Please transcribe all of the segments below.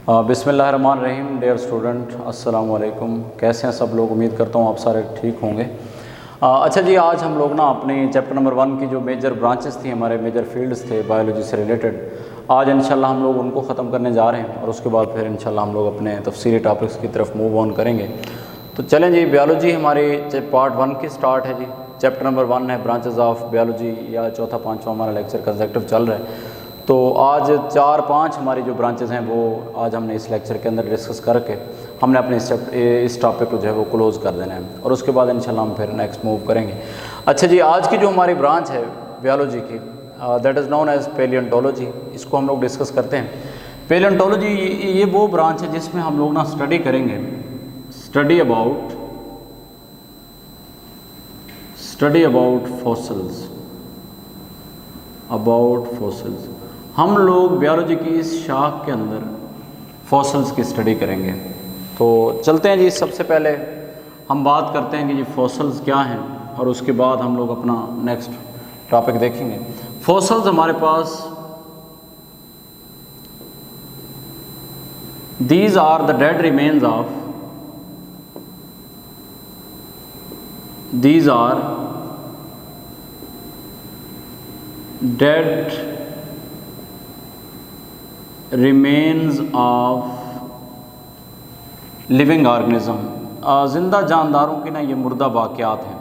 बिस्मिल्लाहिर्रहमानिर्रहीम। Dear student, अस्सलाम वालेकुम। कैसे हैं सब लोग? उम्मीद करता हूँ आप सारे ठीक होंगे। अच्छा जी, आज हम लोग ना अपने चैप्टर नंबर 1 की जो मेजर ब्रांचेस थी, हमारे मेजर फील्ड्स थे बायोलॉजी से रिलेटेड, आज इंशाल्लाह हम लोग उनको ख़त्म करने जा रहे हैं और उसके बाद फिर इंशाल्लाह हम लोग अपने तफसीली टॉपिक्स की तरफ मूव ऑन करेंगे। तो चलें जी, बायोलॉजी हमारे पार्ट 1 की स्टार्ट है जी। चैप्टर नंबर 1 है ब्रांचेस ऑफ बायोलॉजी, या चौथा पाँचवा हमारा लेक्चर कंसेक्टिव चल रहा है। तो आज 4-5 हमारी जो ब्रांचेस हैं वो आज हमने इस लेक्चर के अंदर डिस्कस करके हमने अपने इस टॉपिक को जो है वो क्लोज़ कर देना है और उसके बाद इंशाल्लाह हम फिर नेक्स्ट मूव करेंगे। अच्छा जी, आज की जो हमारी ब्रांच है बायोलॉजी की, दैट इज़ नोन एज पेलियोंटोलॉजी, इसको हम लोग डिस्कस करते हैं। पेलियोंटोलॉजी ये वो ब्रांच है जिसमें हम लोग ना स्टडी करेंगे, स्टडी अबाउट फॉसिल्स। हम लोग बायोलॉजी की इस शाख के अंदर फॉसिल्स की स्टडी करेंगे। तो चलते हैं जी, सबसे पहले हम बात करते हैं कि जी फॉसिल्स क्या हैं और उसके बाद हम लोग अपना नेक्स्ट टॉपिक देखेंगे। फॉसिल्स हमारे पास, these are the dead remains of, these are dead remains of living organism. ज़िंदा जानदारों की ना ये मुर्दा बाक़ियात हैं,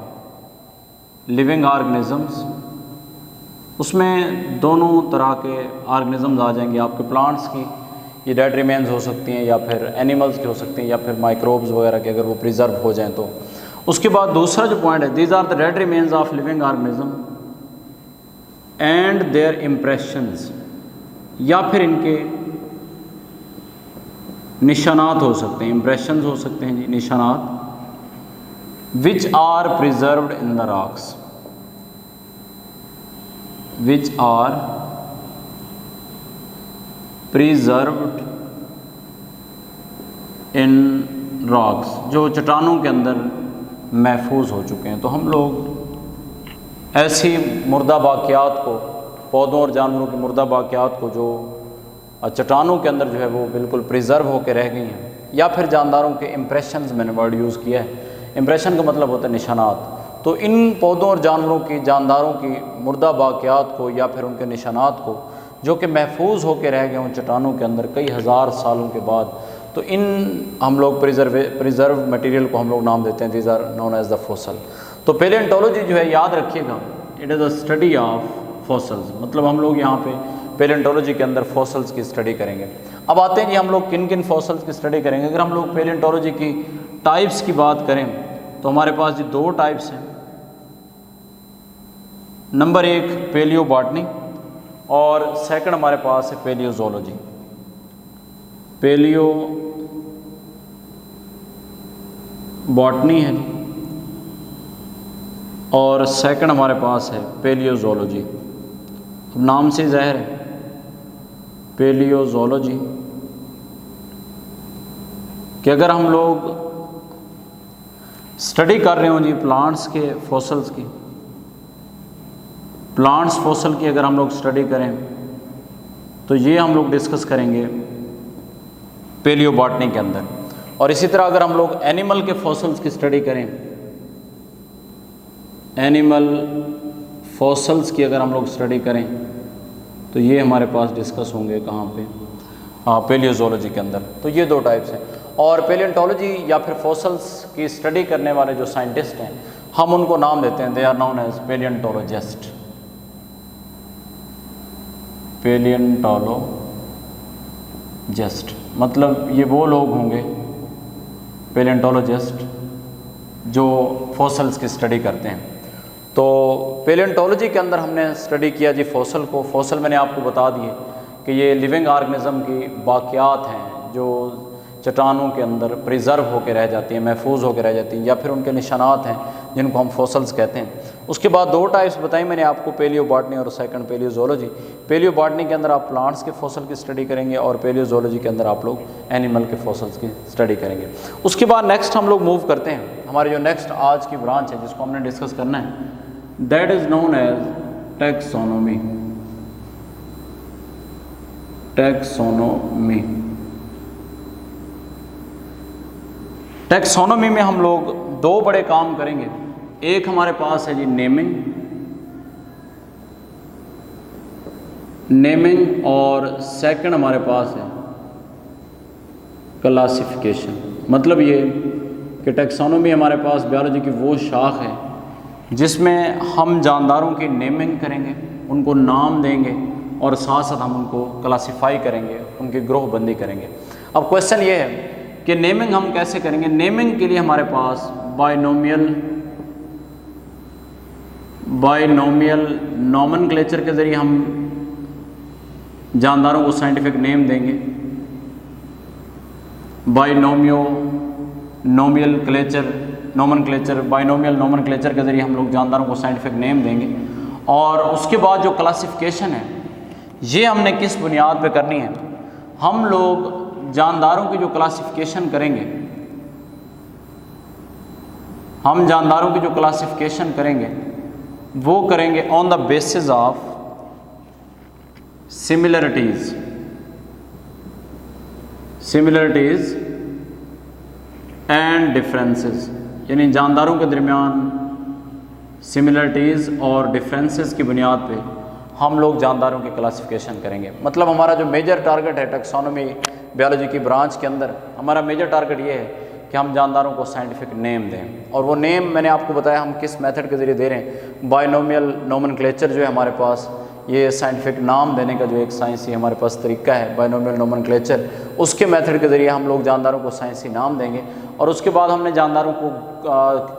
लिविंग ऑर्गेनिज़म्स। उसमें दोनों तरह के ऑर्गेनिज़म्स आ जाएंगे आपके। प्लांट्स की ये डेड रिमेन्स हो सकती हैं, या फिर एनिमल्स की हो सकती हैं, या फिर माइक्रोब्स वगैरह के अगर वो प्रिजर्व हो जाएं तो। उसके बाद दूसरा जो पॉइंट है, these are the dead remains of living organism and their impressions, या फिर इनके निशानात हो सकते हैं, इम्प्रेशंस हो सकते हैं जी, निशानात। Which are preserved in the rocks, which are preserved in rocks, जो चट्टानों के अंदर महफूज हो चुके हैं। तो हम लोग ऐसी मुर्दा बाक़ियात को, पौधों और जानवरों की मुर्दा बाक़ियात को जो चट्टानों के अंदर जो है वो बिल्कुल प्रिजर्व होकर रह गई हैं, या फिर जानदारों के इम्प्रेशंस, मैंने वर्ड यूज़ किया है। इम्प्रेशन का मतलब होता है निशानात। तो इन पौधों और जानवरों की, जानदारों की मुर्दा बाक़ियात को या फिर उनके निशानात को जो कि महफूज होकर रह गए उन चट्टानों के अंदर कई हज़ार सालों के बाद, तो इन हम लोग प्रिजर्व मटेरियल को हम लोग नाम देते हैं, these are known as the fossil. तो पेलियोंटोलॉजी जो है, याद रखिएगा, it is a study of fossils. मतलब हम लोग यहाँ पे पेलियोंटोलॉजी के अंदर फॉसल्स की स्टडी करेंगे। अब आते हैं कि हम लोग किन किन फॉसल्स की स्टडी करेंगे। अगर हम लोग पेलियोंटोलॉजी की टाइप्स की बात करें तो हमारे पास जी 2 टाइप्स हैं। नंबर 1 पेलियोबॉटनी और सेकंड हमारे पास है पेलियोजोलॉजी। पेलियोबॉटनी है और सेकंड हमारे पास है पेलियोजोलॉजी। अब नाम से ज़ाहिर है, पेलियोजोलॉजी, कि अगर हम लोग स्टडी कर रहे हो जी प्लांट्स के फॉसल्स की, प्लांट्स फॉसल की अगर हम लोग स्टडी करें तो ये हम लोग डिस्कस करेंगे पेलियोबॉटनी के अंदर। और इसी तरह अगर हम लोग एनिमल के फॉसल्स की स्टडी करें, एनिमल फॉसल्स की अगर हम लोग स्टडी करें तो ये हमारे पास डिस्कस होंगे कहाँ पे? पेलियोजोलॉजी के अंदर। तो ये 2 टाइप्स हैं। और पेलियोंटोलॉजी या फिर फॉसल्स की स्टडी करने वाले जो साइंटिस्ट हैं, हम उनको नाम देते हैं, दे आर नोन एज पेलियोंटोलॉजिस्ट। पेलियोंटोलॉजिस्ट मतलब ये वो लोग होंगे, पेलियोंटोलॉजिस्ट, जो फॉसल्स की स्टडी करते हैं। तो पेलियोंटोलॉजी के अंदर हमने स्टडी किया जी फॉसल को। फॉसल मैंने आपको बता दिए कि ये लिविंग ऑर्गेनिज्म की बाक़ियात हैं जो चट्टानों के अंदर प्रिजर्व होकर रह जाती हैं, महफूज होकर रह जाती हैं, या फिर उनके निशानात हैं जिनको हम फॉसल्स कहते हैं। उसके बाद 2 टाइप्स बताई मैंने आपको, पेलियोबॉटनी और सेकंड पेलियोजोलॉजी। पेलियोबॉटनी के अंदर आप प्लांट्स के फॉसल की स्टडी करेंगे और पेलियोजोलॉजी के अंदर आप लोग एनिमल के फॉसल्स की स्टडी करेंगे। उसके बाद नेक्स्ट हम लोग मूव करते हैं, हमारी जो नेक्स्ट आज की ब्रांच है जिसको हमने डिस्कस करना है, that is known as taxonomy. Taxonomy में हम लोग दो बड़े काम करेंगे। एक हमारे पास है जी नेमिंग और सेकंड हमारे पास है क्लासिफिकेशन। मतलब ये कि टैक्सोनॉमी हमारे पास बायोलॉजी की वो शाख है जिसमें हम जानदारों की नेमिंग करेंगे, उनको नाम देंगे और साथ साथ हम उनको क्लासिफाई करेंगे, उनकी ग्रोह बंदी करेंगे। अब क्वेश्चन ये है कि नेमिंग हम कैसे करेंगे। नेमिंग के लिए हमारे पास बाइनोमियल नॉमेनक्लेचर के ज़रिए हम जानदारों को साइंटिफिक नेम देंगे। बाइनोमियल नॉमेनक्लेचर के ज़रिए हम लोग जानदारों को साइंटिफिक नेम देंगे। और उसके बाद जो क्लासिफिकेशन है ये हमने किस बुनियाद पे करनी है। हम लोग जानदारों की जो क्लासिफिकेशन करेंगे, वो करेंगे on the basis of similarities and differences, यानी जानदारों के दरमियान सिमिलरिटीज़ और डिफरेंसेस की बुनियाद पे हम लोग जानदारों की क्लासिफिकेशन करेंगे। मतलब हमारा जो मेजर टारगेट है टैक्सोनॉमी बायोलॉजी की ब्रांच के अंदर, हमारा मेजर टारगेट ये है कि हम जानदारों को साइंटिफिक नेम दें। और वो नेम मैंने आपको बताया हम किस मेथड के ज़रिए दे रहे हैं। बाइनोमियल नोमेनक्लेचर जो है हमारे पास, ये साइंटिफिक नाम देने का जो एक साइंसी हमारे पास तरीका है बाइनोमियल नोमेनक्लेचर, उसके मेथड के ज़रिए हम लोग जानदारों को साइंसी नाम देंगे। और उसके बाद हमने जानदारों को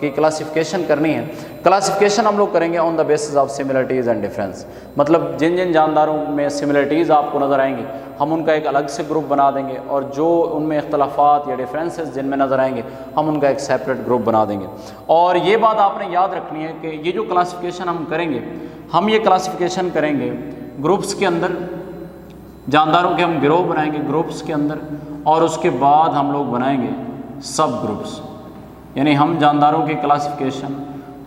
की क्लासिफिकेशन करनी है। क्लासिफिकेशन हम लोग करेंगे on the basis of similarities and difference. मतलब जिन जिन जानदारों में सिमिलरिटीज़ आपको नज़र आएंगी हम उनका एक अलग से ग्रुप बना देंगे, और जो उनमें इख्तलाफात या डिफरेंसेस जिनमें नज़र आएंगे हम उनका एक सेपरेट ग्रुप बना देंगे। और ये बात आपने याद रखनी है कि ये जो क्लासिफिकेशन हम करेंगे, हम ये क्लासिफिकेशन करेंगे ग्रुप्स के अंदर, जानदारों के हम गिरोह बनाएंगे ग्रुप्स के अंदर, और उसके बाद हम लोग बनाएंगे सब ग्रुप्स। यानी हम जानदारों की क्लासिफिकेशन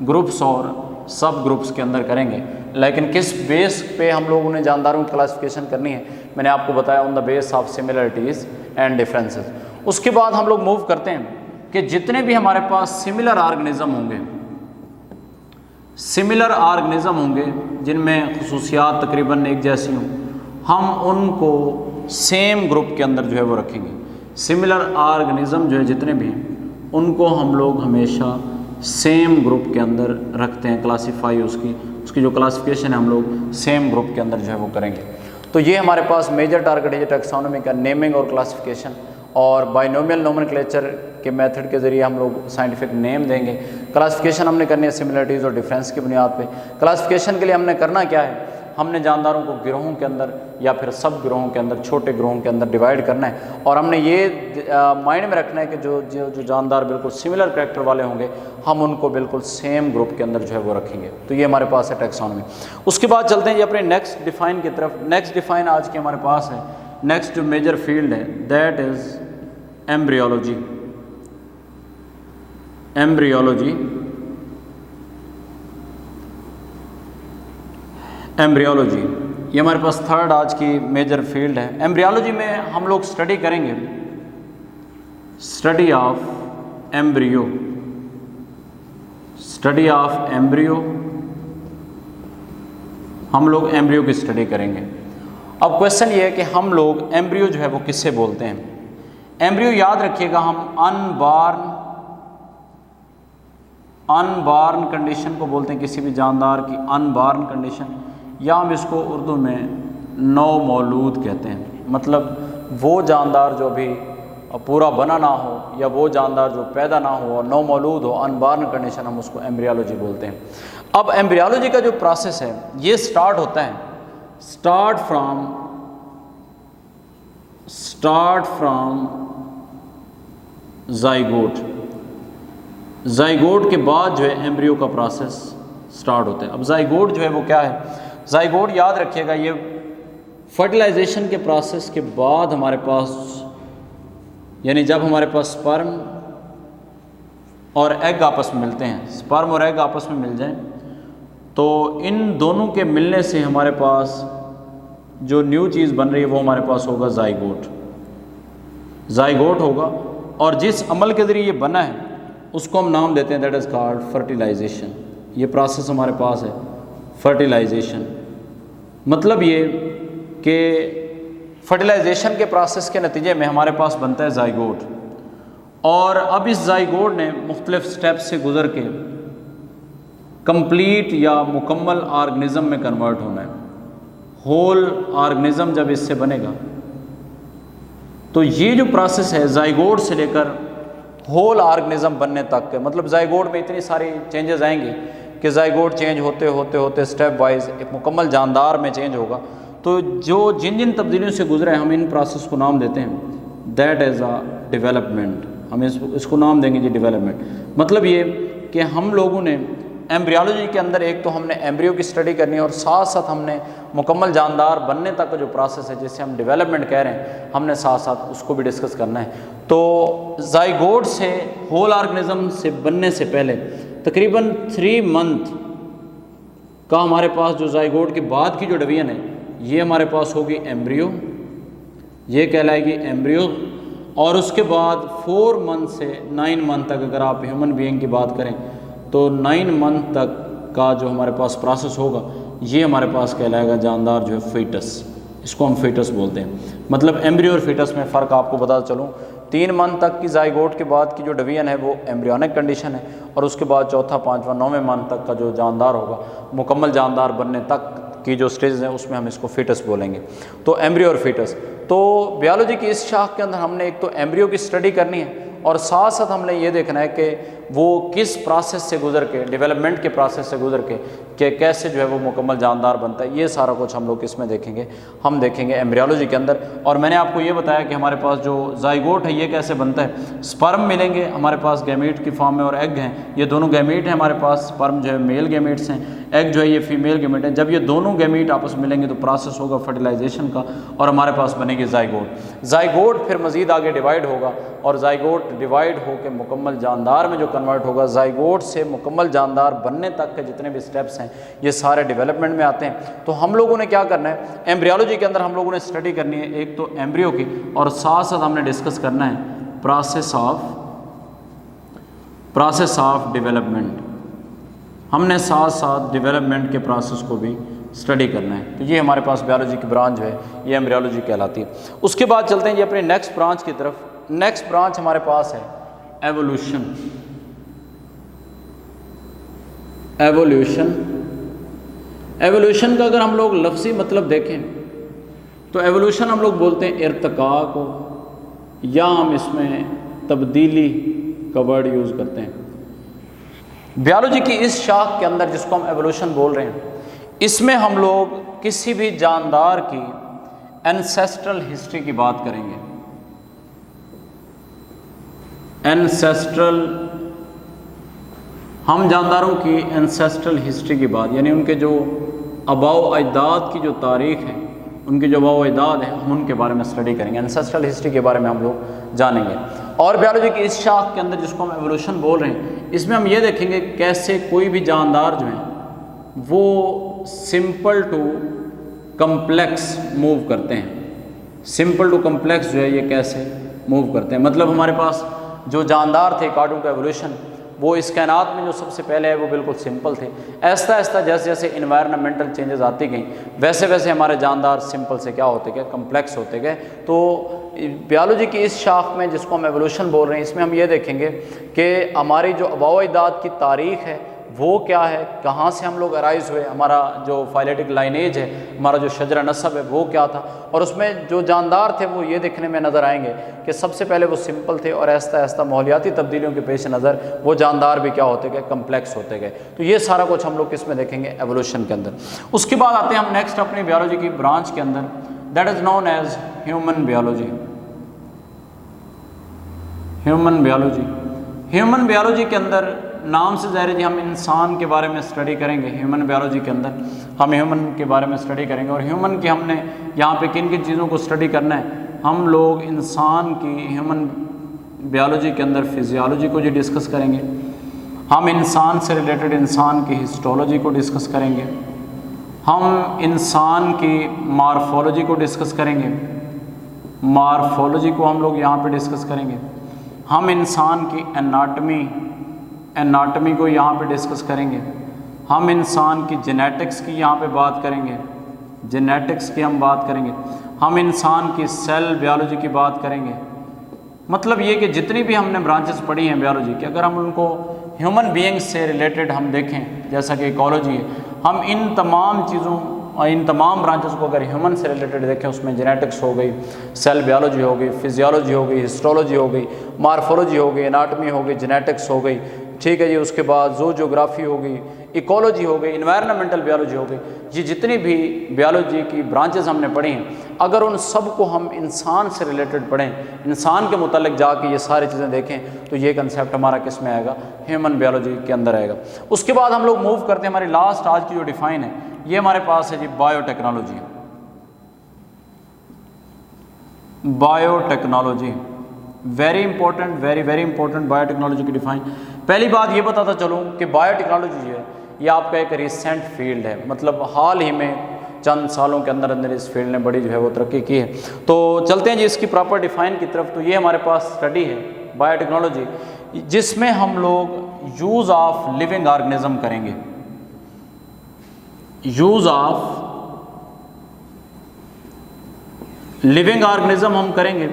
ग्रुप्स और सब ग्रुप्स के अंदर करेंगे। लेकिन किस बेस पे हम लोगों ने जानदारों की क्लासिफिकेशन करनी है, मैंने आपको बताया on the base of similarities and differences. उसके बाद हम लोग मूव करते हैं कि जितने भी हमारे पास सिमिलर ऑर्गेनिज़म होंगे जिनमें खुसूसियात तकरीबन एक जैसी हों, हम उनको सेम ग्रुप के अंदर जो है वो रखेंगे। सिमिलर ऑर्गेनिज़म जो है जितने भी हैं उनको हम लोग हमेशा सेम ग्रुप के अंदर रखते हैं। क्लासीफाई उसकी जो क्लासिफिकेशन है हम लोग सेम ग्रुप के अंदर जो है वो करेंगे। तो ये हमारे पास मेजर टारगेट है टैक्सोनॉमी का, नेमिंग और क्लासिफिकेशन। और बाइनोमियल नोमेनक्लेचर के मेथड के ज़रिए हम लोग साइंटिफिक नेम देंगे। क्लासिफिकेशन हमने करनी है सिमिलरिटीज़ और डिफरेंस की बुनियाद पे। क्लासिफिकेशन के लिए हमने करना क्या है, हमने जानदारों को गिरोहों के अंदर या फिर सब गिरोहों के अंदर, छोटे गिरोहों के अंदर डिवाइड करना है। और हमने ये माइंड में रखना है कि जो जानदार बिल्कुल सिमिलर कैरेक्टर वाले होंगे हम उनको बिल्कुल सेम ग्रुप के अंदर जो है वो रखेंगे। तो ये हमारे पास है टैक्सोनॉमी। उसके बाद चलते हैं जी अपने नेक्स्ट डिफाइन की तरफ। नेक्स्ट डिफाइन आज के हमारे पास है, नेक्स्ट जो मेजर फील्ड है दैट इज़ एम्ब्रियोलॉजी। एम्ब्रियोलॉजी ये हमारे पास थर्ड आज की मेजर फील्ड है। एम्ब्रियोलॉजी में हम लोग स्टडी करेंगे स्टडी ऑफ एम्ब्रियो। हम लोग एम्ब्रियो की स्टडी करेंगे। अब क्वेश्चन ये है कि हम लोग एम्ब्रियो जो है वो किससे बोलते हैं। एम्ब्रियो याद रखिएगा, हम अनबॉर्न कंडीशन को बोलते हैं, किसी भी जानदार की अनबॉर्न कंडीशन, या हम इसको उर्दू में नौ मौलूद कहते हैं। मतलब वो जानदार जो भी पूरा बना ना हो या वो जानदार जो पैदा ना हो और नौ मौलूद हो, अनबॉर्न कंडीशन, हम उसको एम्ब्रियोलॉजी बोलते हैं। अब एम्ब्रियोलॉजी का जो प्रोसेस है ये स्टार्ट होता है स्टार्ट फ्रॉम जाइगोट के बाद जो है एम्ब्रियो का प्रोसेस स्टार्ट होता है। अब जाइगोट जो है वो क्या है, जाइगोट याद रखिएगा ये फर्टिलाइजेशन के प्रोसेस के बाद हमारे पास, यानी जब हमारे पास स्पर्म और एग आपस में मिलते हैं, स्पर्म और एग आपस में मिल जाएं, तो इन दोनों के मिलने से हमारे पास जो न्यू चीज़ बन रही है वो हमारे पास होगा जाइगोट होगा। और जिस अमल के ज़रिए ये बना है उसको हम नाम देते हैं दैट इज़ कॉल्ड फर्टिलाइजेशन। ये प्रोसेस हमारे पास है फर्टिलाइजेशन। मतलब ये कि फर्टिलाइजेशन के प्रोसेस के नतीजे में हमारे पास बनता है ज़ाइगोट, और अब इस ज़ाइगोट ने मुख्तलिफ स्टेप्स से गुज़र के कंप्लीट या मुकम्मल ऑर्गेनिज़म में कन्वर्ट होना है। होल ऑर्गेनिज़म जब इससे बनेगा तो ये जो प्रोसेस है ज़ाइगोट से लेकर होल ऑर्गेनिज़म बनने तक के, मतलब ज़ाइगोट में इतनी सारी चेंजेस आएंगी कि ज़ाइगोट चेंज होते होते होते स्टेप वाइज एक मुकम्मल जानदार में चेंज होगा। तो जो जिन जिन तब्दीलियों से गुजरे हम इन प्रोसेस को नाम देते हैं दैट इज़ अ डेवलपमेंट। हम इसको नाम देंगे जी डेवलपमेंट। मतलब ये कि हम लोगों ने एम्ब्रियोलॉजी के अंदर एक तो हमने एम्ब्रियो की स्टडी करनी है और साथ साथ हमने मुकम्मल जानदार बनने तक का जो प्रोसेस है जिसे हम डेवलपमेंट कह रहे हैं हमने साथ साथ उसको भी डिस्कस करना है। तो ज़ाइगोट से होल ऑर्गेनिज़म से बनने से पहले तकरीबन 3 मंथ का हमारे पास जो ज़ाइगोट के बाद की जो डिवीज़न है ये हमारे पास होगी एम्ब्रियो, ये कहलाएगी एम्ब्रियो। और उसके बाद 4 मंथ से 9 मंथ तक अगर आप ह्यूमन बीइंग की बात करें तो 9 मंथ तक का जो हमारे पास प्रोसेस होगा ये हमारे पास कहलाएगा जानदार जो है फीटस। इसको हम फीटस बोलते हैं। मतलब एम्ब्रियो और फीटस में फ़र्क आपको बता चलूँ, 3 मंथ तक की ज़ाइगोट के बाद की जो डिवीज़न है वो एम्ब्रियोनिक कंडीशन है, और उसके बाद चौथा, पाँचवा, 9वें मंथ तक का जो जानदार होगा मुकम्मल जानदार बनने तक की जो स्टेज है उसमें हम इसको फीटस बोलेंगे। तो एम्ब्रियो और फीटस। तो बायोलॉजी की इस शाख के अंदर हमने एक तो एम्ब्रियो की स्टडी करनी है और साथ साथ हमने ये देखना है कि वो किस प्रोसेस से गुजर के, डेवलपमेंट के प्रोसेस से गुजर के कि कैसे जो है वो मुकम्मल जानदार बनता है। ये सारा कुछ हम लोग इसमें देखेंगे, हम देखेंगे एम्ब्रियोलॉजी के अंदर। और मैंने आपको ये बताया कि हमारे पास जो ज़ाइगोट है ये कैसे बनता है। स्पर्म मिलेंगे हमारे पास गैमीट की फॉर्म में और एग हैं, ये दोनों गैमीट हैं हमारे पास। स्पर्म जो है मेल गैमीट्स हैं, एग जो है ये फीमेल गैमीट है। जब ये दोनों गैमीट आपस में मिलेंगे तो प्रोसेस होगा फर्टिलाइजेशन का और हमारे पास बनेगी ज़ाइगोट। ज़ाइगोट फिर मज़ीद आगे डिवाइड होगा और ज़ाइगोट डिवाइड होकर मुकम्मल जानदार में जो कन्वर्ट होगा। ज़ाइगोट से मुकम्मल जानदार बनने तक के जितने भी स्टेप्स हैं ये सारे डेवलपमेंट में आते हैं। तो हम लोगों ने क्या करना है, एम्ब्रियोलॉजी के अंदर हम लोगों ने स्टडी करनी है एक तो एम्ब्रियो की, और साथ साथ हमने डिस्कस करना है प्रोसेस ऑफ डेवलपमेंट। हमने साथ साथ डेवलपमेंट के प्रोसेस को भी स्टडी करना है। तो ये हमारे पास बायोलॉजी की ब्रांच जो है ये एम्ब्रियोलॉजी कहलाती है। उसके बाद चलते हैं ये अपने नेक्स्ट ब्रांच की तरफ। नेक्स्ट ब्रांच हमारे पास है एवोल्यूशन। एवोल्यूशन का अगर हम लोग लफ्ज़ी मतलब देखें तो एवोल्यूशन हम लोग बोलते हैं इर्तिका को, या हम इसमें तब्दीली का वर्ड यूज़ करते हैं। बायोलॉजी की इस शाख के अंदर जिसको हम एवोल्यूशन बोल रहे हैं इसमें हम लोग किसी भी जानदार की एंसेस्ट्रल हिस्ट्री की बात करेंगे। एंसेस्ट्रल, हम जानदारों की एंसेस्ट्रल हिस्ट्री की बात, यानी उनके जो आबाओ अजदाद की जो तारीख़ है, उनके जो आबाओ अजदाद हैं हम उनके बारे में स्टडी करेंगे। एंसेस्ट्रल हिस्ट्री के बारे में हम लोग जानेंगे। और बायोलॉजी की इस शाख के अंदर जिसको हम एवोल्यूशन बोल रहे हैं इसमें हम ये देखेंगे कैसे कोई भी जानदार जो हैं वो सिंपल टू कम्प्लेक्स मूव करते हैं। सिंपल टू कम्प्लेक्स जो है ये कैसे मूव करते हैं। मतलब हमारे पास जो जानदार थे अकॉर्डिंग टू एवोल्यूशन वो इस कायनात में जो सबसे पहले है वो बिल्कुल सिंपल थे। ऐसा ऐसा जैसे जैसे इन्वायरमेंटल चेंजेस आती गई वैसे वैसे हमारे जानदार सिंपल से क्या होते गए, कम्प्लेक्स होते गए। तो बायोलॉजी की इस शाख में जिसको हम एवोल्यूशन बोल रहे हैं इसमें हम ये देखेंगे कि हमारी जो आबाओ अजदाद की तारीख़ है वो क्या है, कहाँ से हम लोग अराइज़ हुए, हमारा जो फाइलेटिक लाइनेज है, हमारा जो शजरा नस्ब है वो क्या था। और उसमें जो जानदार थे वो ये देखने में नज़र आएंगे कि सबसे पहले वो सिंपल थे और आहिस्ता आहिस्ता माहौलियाती तब्दीलियों के पेश नज़र वो जानदार भी क्या होते गए, कम्प्लेक्स होते गए। तो ये सारा कुछ हम लोग किस में देखेंगे, एवोल्यूशन के अंदर। उसके बाद आते हैं हम नेक्स्ट अपनी बायोलॉजी की ब्रांच के अंदर, that is known as human biology. Human biology के अंदर नाम से ज़ाहिर है हम इंसान के बारे में स्टडी करेंगे। ह्यूमन बायोलॉजी के अंदर हम ह्यूमन के बारे में स्टडी करेंगे। और ह्यूमन की हमने यहाँ पे किन किन चीज़ों को स्टडी करना है, हम लोग इंसान की ह्यूमन बायोलॉजी के अंदर फिजियोलॉजी को जो डिस्कस करेंगे, हम इंसान से रिलेटेड इंसान की हिस्टोलॉजी को डिस्कस करेंगे, हम इंसान की मार्फोलॉजी को डिस्कस करेंगे, मार्फोलॉजी को हम लोग यहाँ पे डिस्कस करेंगे, हम इंसान की एनाटमी को यहाँ पे डिस्कस करेंगे, हम इंसान की जेनेटिक्स की यहाँ पे बात करेंगे, जेनेटिक्स की हम बात करेंगे, हम इंसान की सेल बायोलॉजी की बात करेंगे। मतलब ये कि जितनी भी हमने ब्रांचेस पढ़ी हैं बायोलॉजी की, अगर हम उनको ह्यूमन बीइंग्स से रिलेटेड हम देखें, जैसा कि इकोलॉजी है, हम इन तमाम चीज़ों और इन तमाम ब्रांचेस को अगर ह्यूमन से रिलेटेड देखें, उसमें जेनेटिक्स हो गई, सेल बायोलॉजी हो गई, फिजियोलॉजी हो गई, हिस्टोलॉजी हो गई, मार्फोलॉजी हो गई, एनाटमी हो गई, जेनेटिक्स हो गई, ठीक है जी। उसके बाद ज़ूलॉजी हो गई, इकोलॉजी हो गई, इन्वायरमेंटल बायोलॉजी हो गई, ये जितनी भी बायोलॉजी की ब्रांचेस हमने पढ़ी हैं, अगर उन सब को हम इंसान से रिलेटेड पढ़ें, इंसान के मुतालिक जाके ये सारी चीज़ें देखें, तो ये कंसेप्ट हमारा किस में आएगा, ह्यूमन बायोलॉजी के अंदर आएगा। उसके बाद हम लोग मूव करते हैं, हमारी लास्ट आज की जो डिफ़ाइन है ये हमारे पास है जी biotechnology. Biotechnology very important, very important biotechnology की डिफ़ाइन। पहली बात ये बताता चलूँ कि बायोटेक्नोलॉजी जो है ये आपका एक रिसेंट फील्ड है, मतलब हाल ही में चंद सालों के अंदर अंदर इस फील्ड ने बड़ी जो है वो तरक्की की है। तो चलते हैं जी इसकी प्रॉपर डिफ़ाइन की तरफ। तो ये हमारे पास स्टडी है बायोटेक्नोलॉजी, जिसमें हम लोग यूज़ ऑफ लिविंग ऑर्गेनिज्म करेंगे, यूज़ ऑफ लिविंग ऑर्गेनिज्म हम करेंगे,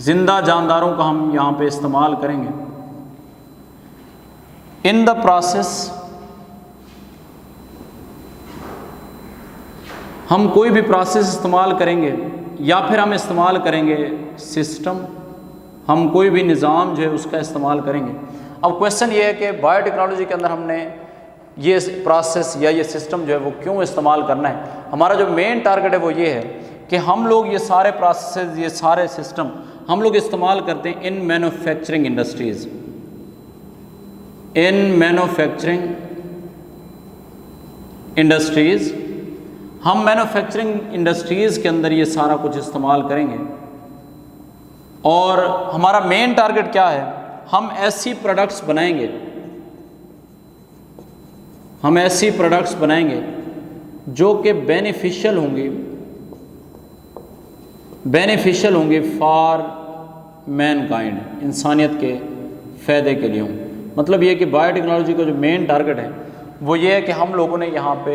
जिंदा जानदारों का हम यहाँ पे इस्तेमाल करेंगे। इन द प्रोसेस हम कोई भी प्रोसेस इस्तेमाल करेंगे या फिर हम इस्तेमाल करेंगे सिस्टम, हम कोई भी निज़ाम जो है उसका इस्तेमाल करेंगे। अब क्वेश्चन ये है कि बायोटेक्नोलॉजी के अंदर हमने ये प्रोसेस या ये सिस्टम जो है वो क्यों इस्तेमाल करना है। हमारा जो मेन टारगेट है वो ये है कि हम लोग ये सारे प्रोसेस, ये सारे सिस्टम हम लोग इस्तेमाल करते हैं in manufacturing industries, in manufacturing industries. हम मैन्युफैक्चरिंग इंडस्ट्रीज़ के अंदर ये सारा कुछ इस्तेमाल करेंगे और हमारा मेन टारगेट क्या है, हम ऐसी प्रोडक्ट्स बनाएंगे, हम ऐसी प्रोडक्ट्स बनाएंगे जो कि बेनिफिशियल होंगे फॉर मैनकाइंड, इंसानियत के फ़ायदे के लिए होंगे। मतलब ये कि बायोटेक्नोलॉजी का जो मेन टारगेट है वो ये है कि हम लोगों ने यहाँ पे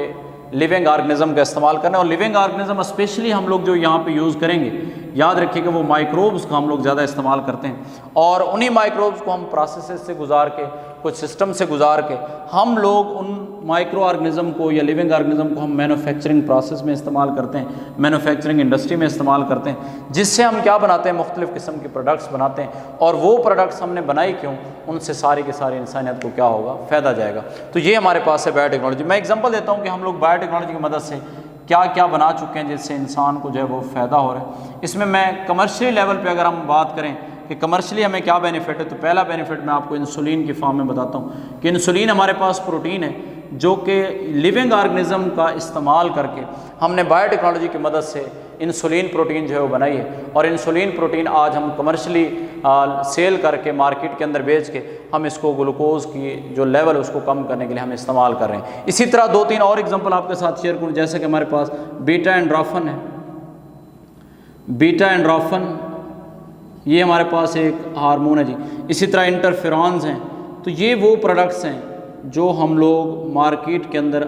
लिविंग ऑर्गेनिज्म का इस्तेमाल करना है। और लिविंग ऑर्गेनिज्म स्पेशली हम लोग जो यहाँ पे यूज़ करेंगे, याद रखिएगा वो माइक्रोब्स का हम लोग ज़्यादा इस्तेमाल करते हैं और उन्हीं माइक्रोब्स को हम प्रोसेसेस से गुजार के, कुछ सिस्टम से गुजार के, हम लोग उन माइक्रो ऑर्गेनिज्म को या लिविंग ऑर्गेनिज्म को हम मैन्युफैक्चरिंग प्रोसेस में इस्तेमाल करते हैं, मैन्युफैक्चरिंग इंडस्ट्री में इस्तेमाल करते हैं, जिससे हम क्या बनाते हैं, मुख्तलिफ़ किस्म के प्रोडक्ट्स बनाते हैं। और वो प्रोडक्ट्स हमने बनाई क्यों, उनसे सारी की सारी इंसानियत को क्या होगा, फ़ायदा जाएगा। तो ये हमारे पास है बायोटेक्नोलॉजी। मैं एग्जांपल देता हूँ कि हम लोग बायोटेक्नोलॉजी की मदद से क्या क्या बना चुके हैं जिससे इंसान को जो है वो फ़ायदा हो रहा है। इसमें मैं कमर्शियल लेवल पे अगर हम बात करें कि कमर्शियली हमें क्या बेनिफिट है, तो पहला बेनिफिट मैं आपको इंसुलिन की फॉर्म में बताता हूँ कि इंसुलिन हमारे पास प्रोटीन है जो कि लिविंग ऑर्गेनिज्म का इस्तेमाल करके हमने बायोटेक्नोलॉजी की मदद से इंसुलिन प्रोटीन जो है वो बनाई है। और इंसुलिन प्रोटीन आज हम कमर्शियली सेल करके मार्केट के अंदर बेच के हम इसको ग्लूकोज की जो लेवल है उसको कम करने के लिए हम इस्तेमाल कर रहे हैं। इसी तरह 2-3 और एग्जांपल आपके साथ शेयर करूँ, जैसे कि हमारे पास बीटा एंड्रोफिन है, बीटा एंड्रोफिन ये हमारे पास एक हार्मोन है जी। इसी तरह इंटरफेरॉन्स हैं। तो ये वो प्रोडक्ट्स हैं जो हम लोग मार्केट के अंदर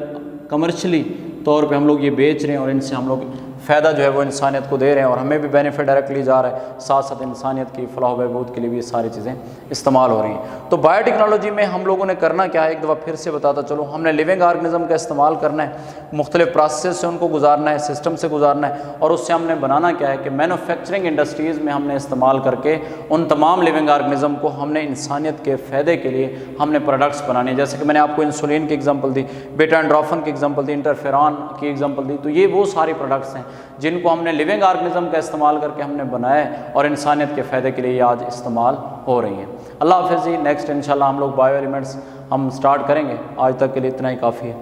कमर्शियली तौर पे हम लोग ये बेच रहे हैं और इनसे हम लोग फ़ायदा जो है वो इंसानियत को दे रहे हैं और हमें भी बेनिफिट डायरेक्टली जा रहा है, साथ साथ इंसानियत की फलाह बहबूद के लिए भी ये सारी चीज़ें इस्तेमाल हो रही हैं। तो बायोटेक्नोलॉजी में हम लोगों ने करना क्या है, एक दफ़ा फिर से बताता चलो, हमने लिविंग ऑर्गेनिज्म का इस्तेमाल करना है, मुख्तलिफ प्रोसेस से उनको गुजारना है, सिस्टम से गुजारना है और उससे हमने बनाना क्या है कि मैन्युफैक्चरिंग इंडस्ट्रीज़ में हमने इस्तेमाल करके उन तमाम लिविंग ऑर्गेनिज्म को हमने इंसानियत के फ़ायदे के लिए हमने प्रोडक्ट्स बनाने। जैसे कि मैंने आपको इंसुलिन की एग्जाम्पल दी, बीटा एंड्रोफिन की एग्जाम्पल दी, इंटरफेरॉन की एग्जाम्पल दी। तो ये वो सारे प्रोडक्ट्स हैं जिनको हमने लिविंग ऑर्गेनिज्म का इस्तेमाल करके हमने बनाया है और इंसानियत के फ़ायदे के लिए आज इस्तेमाल हो रही हैं। अल्लाह हाफ़िज़ जी। नेक्स्ट इंशाल्लाह हम लोग बायो एलिमेंट्स हम स्टार्ट करेंगे। आज तक के लिए इतना ही काफ़ी है।